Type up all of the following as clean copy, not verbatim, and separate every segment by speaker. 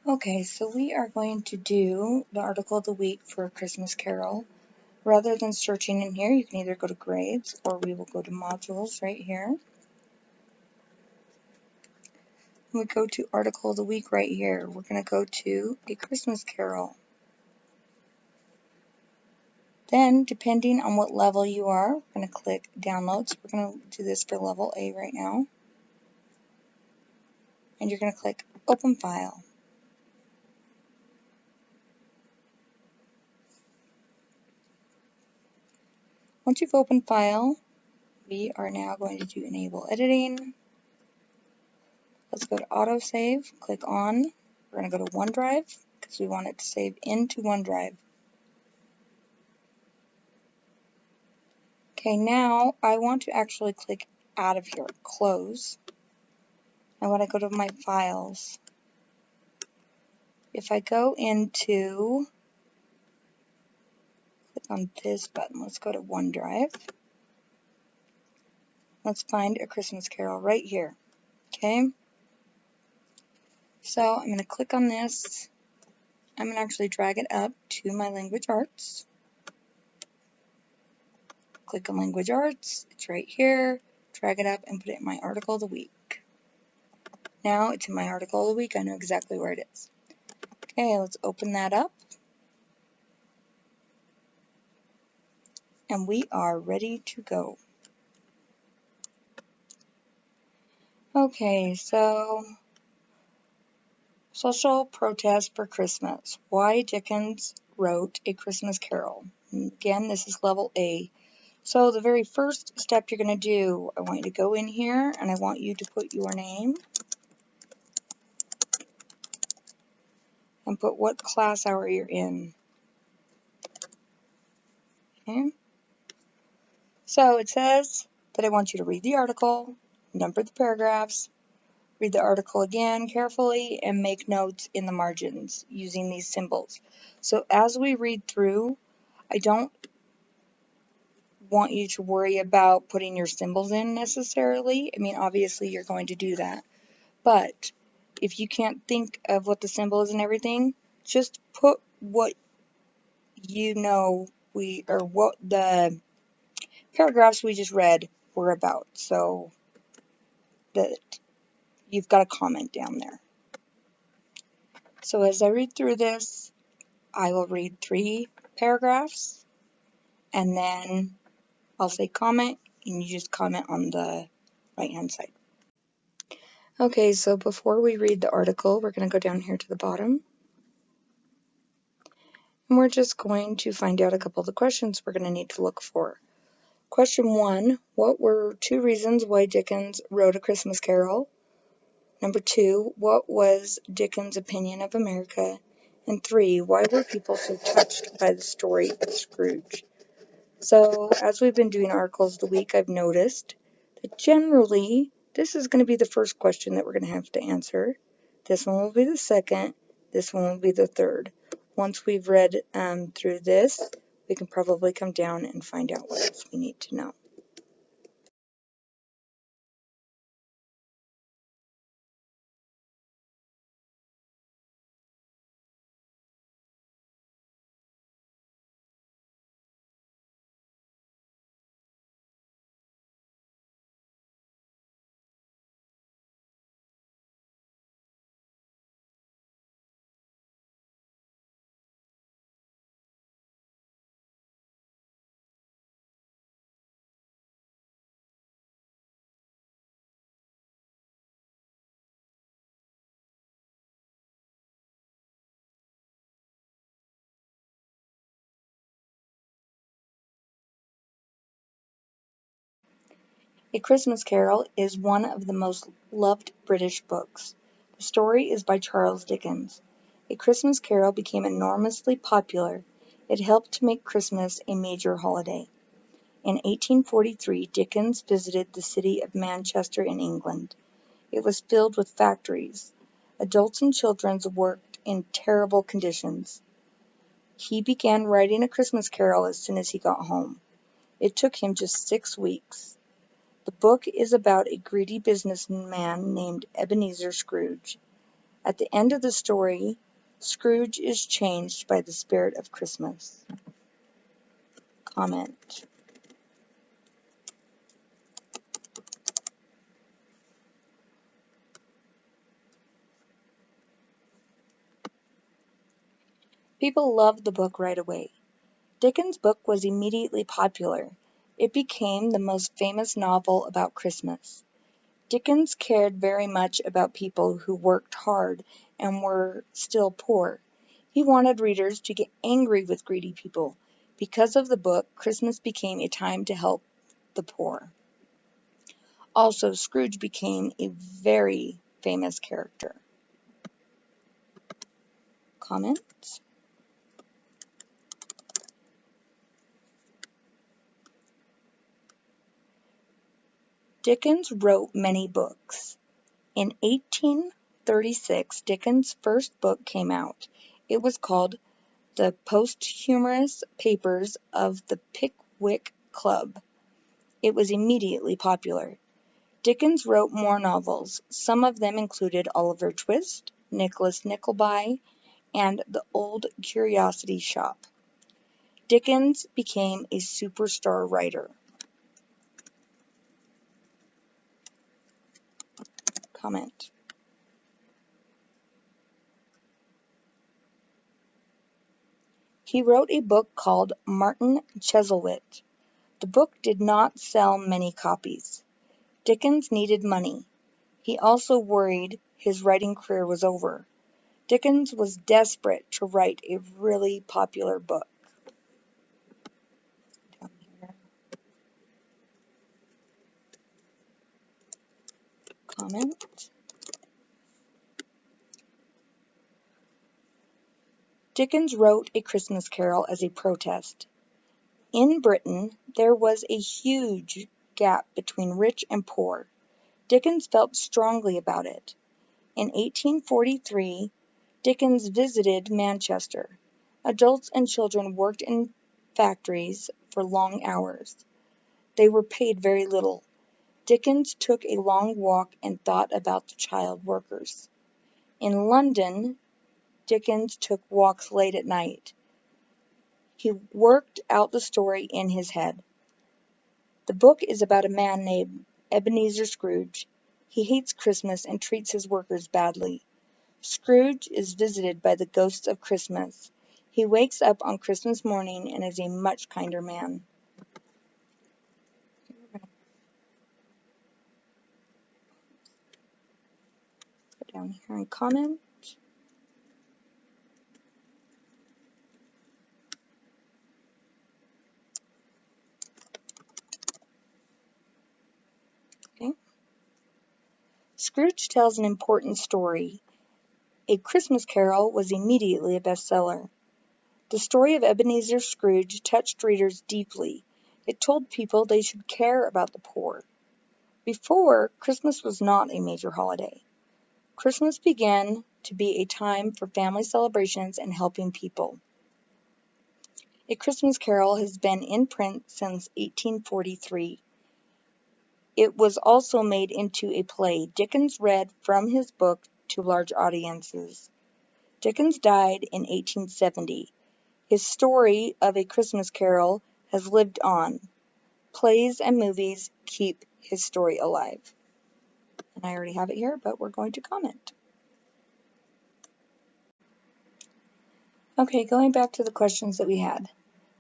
Speaker 1: Okay, so we are going to do the article of the week for A Christmas Carol. Rather than searching in here, you can either go to grades or we will go to modules right here. We go to article of the week right here. We're going to go to A Christmas Carol. Then, depending on what level you are, we're going to click downloads. We're going to do this for level A right now. And you're going to click open file. Once you've opened file, we are now going to do enable editing. Let's go to autosave, click on. We're going to go to OneDrive because we want it to save into OneDrive. Okay, now I want to actually click out of here, close. I want to go to my files. If I go into, click on this button, let's go to OneDrive. Let's find A Christmas Carol right here. Okay, so I'm going to click on this. I'm going to actually drag it up to my language arts. Click on language arts, it's right here. Drag it up and put it in my article of the week. Now it's in my article of the week, I know exactly where it is. Okay, let's open that up. And we are ready to go. Okay, so social protest for Christmas. Why Dickens wrote A Christmas Carol. And again, this is level A. So the very first step you're going to do, I want you to go in here and I want you to put your name and put what class hour you're in. Okay. So it says that I want you to read the article, number the paragraphs, read the article again carefully, and make notes in the margins using these symbols. So as we read through, I don't want you to worry about putting your symbols in necessarily. I mean, obviously you're going to do that. But if you can't think of what the symbol is and everything, just put what you know what the paragraphs we just read were about, so that you've got a comment down there. So as I read through this, I will read 3 paragraphs, and then I'll say comment, and you just comment on the right-hand side. Okay, so before we read the article, we're going to go down here to the bottom. And we're just going to find out a couple of the questions we're going to need to look for. Question 1, what were 2 reasons why Dickens wrote A Christmas Carol? Number 2, what was Dickens' opinion of America? And 3, why were people so touched by the story of Scrooge? So, as we've been doing articles of the week, I've noticed that generally this is going to be the first question that we're going to have to answer. This one will be the second. This one will be the third. Once we've read through this, we can probably come down and find out what else we need to know. A Christmas Carol is one of the most loved British books. The story is by Charles Dickens. A Christmas Carol became enormously popular. It helped to make Christmas a major holiday. In 1843, Dickens visited the city of Manchester in England. It was filled with factories. Adults and children worked in terrible conditions. He began writing A Christmas Carol as soon as he got home. It took him just 6 weeks. The book is about a greedy businessman named Ebenezer Scrooge. At the end of the story, Scrooge is changed by the spirit of Christmas. Comment. People loved the book right away. Dickens' book was immediately popular. It became the most famous novel about Christmas. Dickens cared very much about people who worked hard and were still poor. He wanted readers to get angry with greedy people. Because of the book, Christmas became a time to help the poor. Also, Scrooge became a very famous character. Comments? Dickens wrote many books. In 1836, Dickens' first book came out. It was called The Posthumous Papers of the Pickwick Club. It was immediately popular. Dickens wrote more novels. Some of them included Oliver Twist, Nicholas Nickleby, and The Old Curiosity Shop. Dickens became a superstar writer. Comment. He wrote a book called Martin Chuzzlewit. The book did not sell many copies. Dickens needed money. He also worried his writing career was over. Dickens was desperate to write a really popular book. Down here. Comment. Dickens wrote A Christmas Carol as a protest. In Britain, there was a huge gap between rich and poor. Dickens felt strongly about it. In 1843, Dickens visited Manchester. Adults and children worked in factories for long hours. They were paid very little. Dickens took a long walk and thought about the child workers. In London, Dickens took walks late at night. He worked out the story in his head. The book is about a man named Ebenezer Scrooge. He hates Christmas and treats his workers badly. Scrooge is visited by the ghosts of Christmas. He wakes up on Christmas morning and is a much kinder man. Put down here and comment. Okay. Scrooge tells an important story. A Christmas Carol was immediately a bestseller. The story of Ebenezer Scrooge touched readers deeply. It told people they should care about the poor. Before, Christmas was not a major holiday. Christmas began to be a time for family celebrations and helping people. A Christmas Carol has been in print since 1843. It was also made into a play. Dickens read from his book to large audiences. Dickens died in 1870. His story of A Christmas Carol has lived on. Plays and movies keep his story alive. And I already have it here, but we're going to comment. Okay, going back to the questions that we had.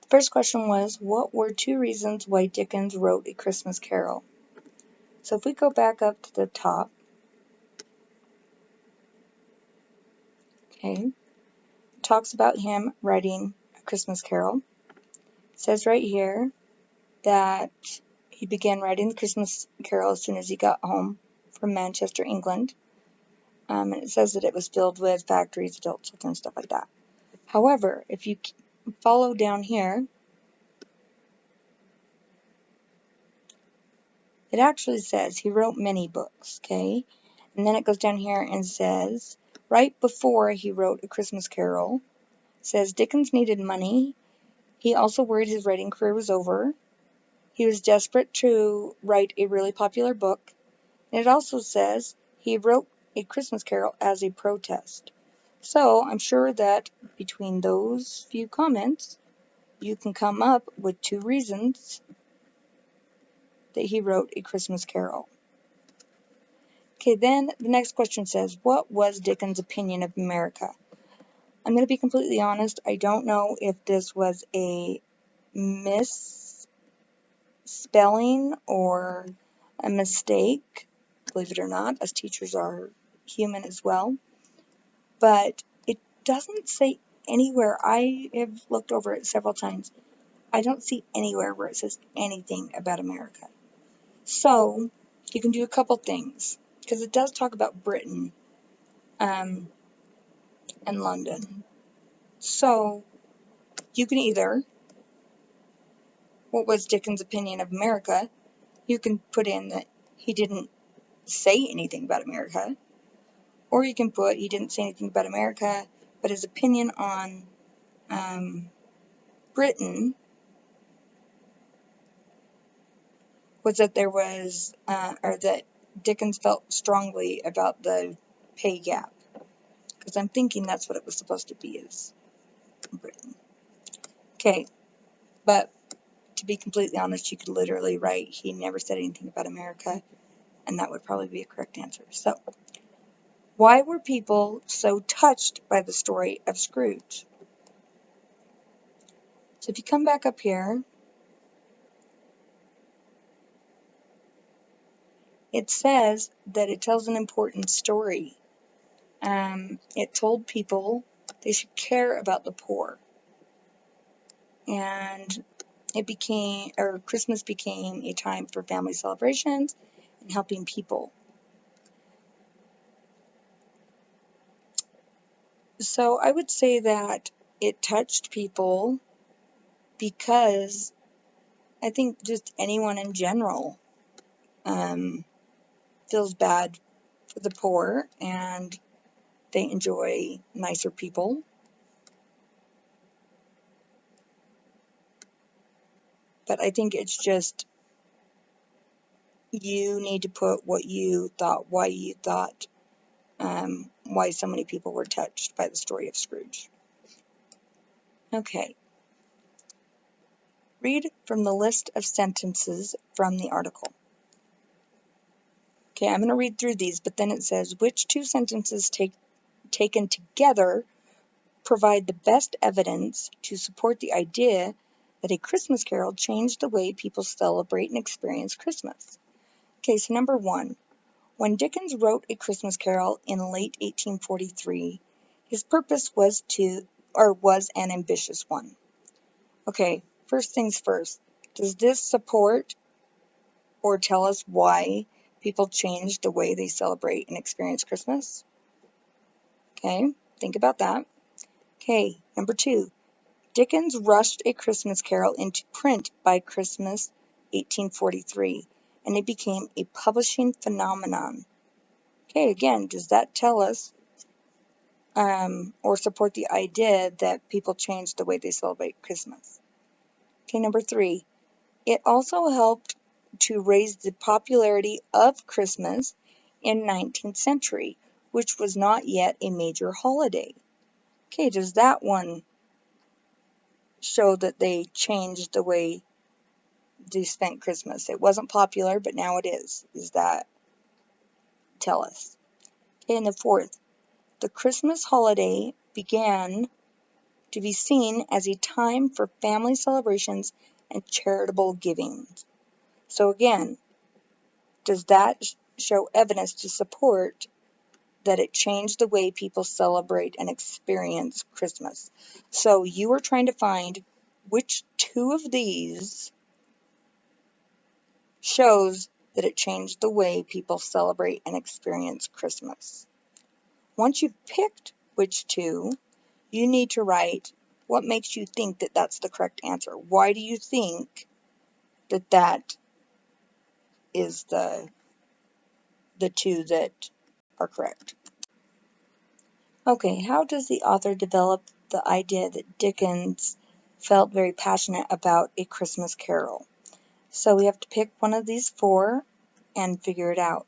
Speaker 1: The first question was, what were 2 reasons why Dickens wrote A Christmas Carol? So if we go back up to the top, okay, it talks about him writing A Christmas Carol. It says right here that he began writing the Christmas Carol as soon as he got home from Manchester, England. And it says that it was filled with factories, adult children, stuff like that. However, if you follow down here, it actually says he wrote many books, okay? And then it goes down here and says, right before he wrote A Christmas Carol, says Dickens needed money. He also worried his writing career was over. He was desperate to write a really popular book. And it also says he wrote A Christmas Carol as a protest. So I'm sure that between those few comments, you can come up with 2 reasons that he wrote A Christmas Carol. Okay, then the next question says, what was Dickens' opinion of America? I'm going to be completely honest, I don't know if this was a misspelling or a mistake, believe it or not, as teachers are human as well, but it doesn't say anywhere. I have looked over it several times. I don't see anywhere where it says anything about America. So you can do a couple things, because it does talk about Britain and London. So you can either, what was Dickens' opinion of America? You can put in that he didn't say anything about America, or you can put he didn't say anything about America, but his opinion on Britain was that there was, or that Dickens felt strongly about the pay gap, because I'm thinking that's what it was supposed to be, is Britain. Okay, but to be completely honest, you could literally write he never said anything about America, and that would probably be a correct answer. So, why were people so touched by the story of Scrooge? So if you come back up here, it says that it tells an important story. It told people they should care about the poor. And Christmas became a time for family celebrations and helping people. So I would say that it touched people because I think just anyone in general feels bad for the poor, and they enjoy nicer people. But I think it's just you need to put what you thought, why so many people were touched by the story of Scrooge. Okay. Read from the list of sentences from the article. Okay, I'm going to read through these, but then it says, which 2 sentences taken together provide the best evidence to support the idea that A Christmas Carol changed the way people celebrate and experience Christmas? Okay, so number 1. When Dickens wrote A Christmas Carol in late 1843, his purpose was an ambitious one. Okay, first things first. Does this support or tell us why people changed the way they celebrate and experience Christmas? Okay, think about that. Okay, number 2. Dickens rushed A Christmas Carol into print by Christmas 1843, and it became a publishing phenomenon. Okay, again, does that tell us or support the idea that people changed the way they celebrate Christmas? Okay, number 3. It also helped to raise the popularity of Christmas in 19th century, which was not yet a major holiday. Okay, does that one show that they changed the way they spent Christmas? It wasn't popular, but now it is. Does that tell us? Okay, and the 4th, the Christmas holiday began to be seen as a time for family celebrations and charitable giving. So again, does that show evidence to support that it changed the way people celebrate and experience Christmas? So you are trying to find which 2 of these shows that it changed the way people celebrate and experience Christmas. Once you've picked which 2, you need to write what makes you think that that's the correct answer. Why do you think that that is the 2 that are correct? Okay, how does the author develop the idea that Dickens felt very passionate about A Christmas Carol? So we have to pick one of these 4 and figure it out.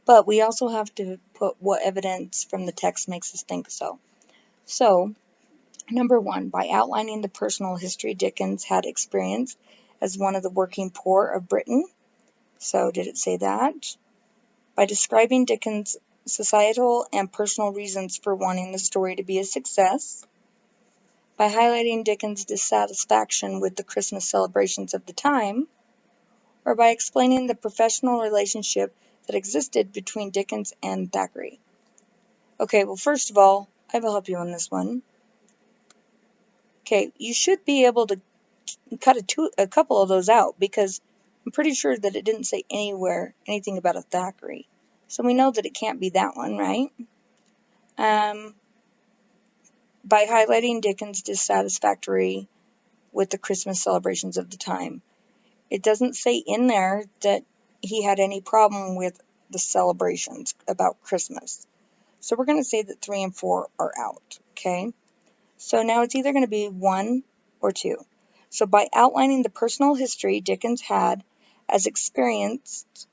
Speaker 1: But we also have to put what evidence from the text makes us think so. So, number one, by outlining the personal history Dickens had experienced as one of the working poor of Britain. So, did it say that? By describing Dickens' societal and personal reasons for wanting the story to be a success. By highlighting Dickens' dissatisfaction with the Christmas celebrations of the time. Or by explaining the professional relationship that existed between Dickens and Thackeray. Okay, well, first of all, I will help you on this one. Okay, you should be able to cut a couple of those out because I'm pretty sure that it didn't say anywhere anything about a Thackeray. So we know that it can't be that one, right? By highlighting Dickens' dissatisfactory with the Christmas celebrations of the time. It doesn't say in there that he had any problem with the celebrations about Christmas. So we're going to say that 3 and 4 are out, okay? So now it's either going to be 1 or 2. So by outlining the personal history Dickens had experienced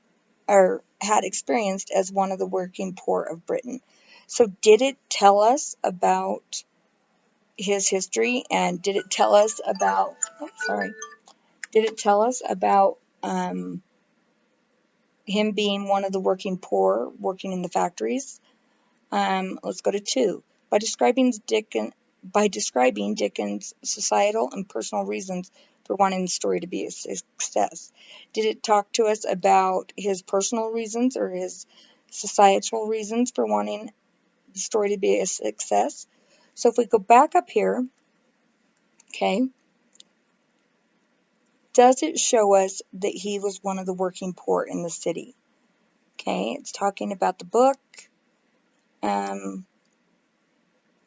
Speaker 1: as one of the working poor of Britain. So did it tell us about his history, and did it tell us about him being one of the working poor working in the factories? Let's go to 2. By describing Dickens' societal and personal reasons for wanting the story to be a success. Did it talk to us about his personal reasons or his societal reasons for wanting the story to be a success? So if we go back up here, okay, does it show us that he was one of the working poor in the city? Okay, it's talking about the book.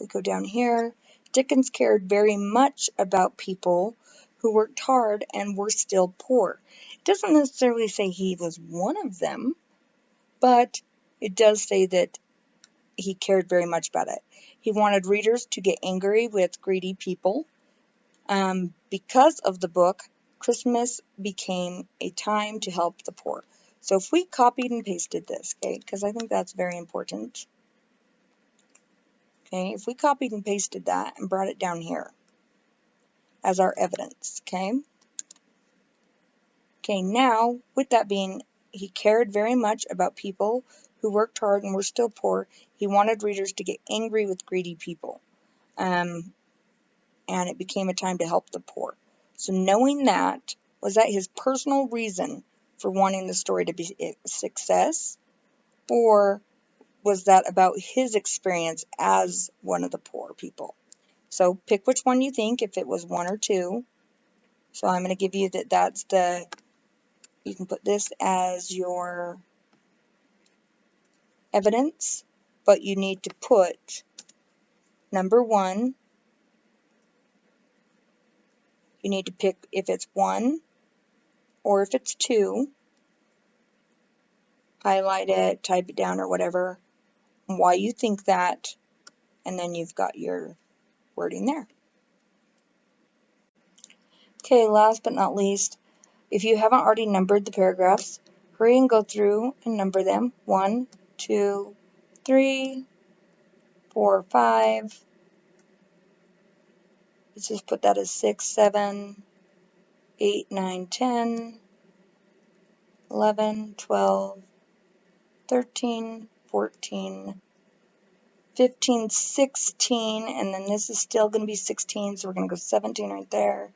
Speaker 1: We go down here. Dickens cared very much about people who worked hard and were still poor. It doesn't necessarily say he was one of them, but it does say that he cared very much about it. He wanted readers to get angry with greedy people. Because of the book, Christmas became a time to help the poor. So if we copied and pasted this, okay, because I think that's very important. Okay, if we copied and pasted that and brought it down here as our evidence, okay? Okay, now, with that being, he cared very much about people who worked hard and were still poor. He wanted readers to get angry with greedy people. And it became a time to help the poor. So knowing that, was that his personal reason for wanting the story to be a success? Or was that about his experience as one of the poor people? So pick which one you think, if it was 1 or 2. So I'm going to give you you can put this as your evidence, but you need to put number 1. You need to pick if it's 1 or if it's 2. Highlight it, type it down or whatever, why you think that, and then you've got your wording there. Okay, last but not least, if you haven't already numbered the paragraphs, hurry and go through and number them. 1, 2, 3, 4, 5. Let's just put that as 6, 7, 8, 9, 10, 11, 12, 13, 14, 15, 16, and then this is still going to be 16, so we're going to go 17 right there,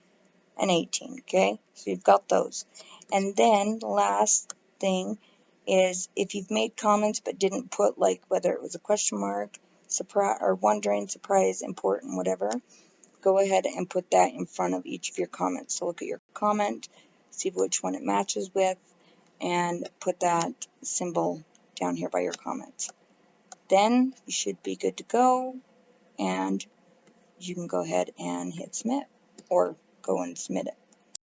Speaker 1: and 18, okay? So you've got those. And then the last thing is if you've made comments but didn't put, like, whether it was a question mark, surprise, or wondering, surprise, important, whatever, go ahead and put that in front of each of your comments. So look at your comment, see which one it matches with, and put that symbol down here by your comments. Then you should be good to go, and you can go ahead and hit submit, or go and submit it.